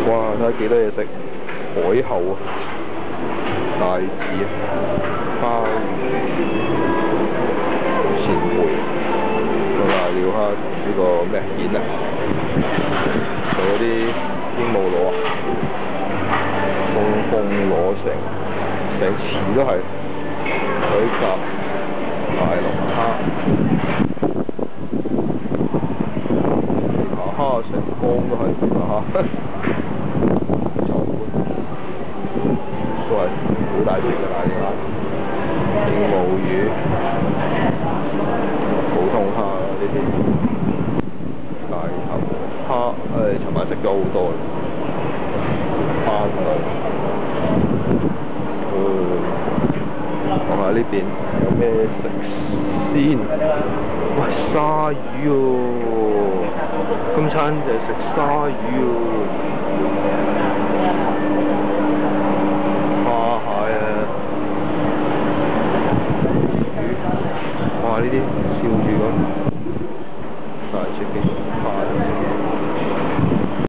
哇！睇下幾多嘢食，海口啊，帶子啊，鮑魚、扇貝，瀨尿蝦同呢個咩蜆啊，仲有啲鸚鵡螺啊，鳳螺成池都係，水蛤、大龍蝦、魚蝦成缸都係魚蝦。都係好大條嘅瀨尿蝦，鸚鵡魚、普通蝦呢啲，大頭蝦，尋晚食咗好多啦，蝦類。望下呢邊有咩食先？喂，鯊魚喎！今餐就係食鯊魚喎！哇！呢啲笑住咁〜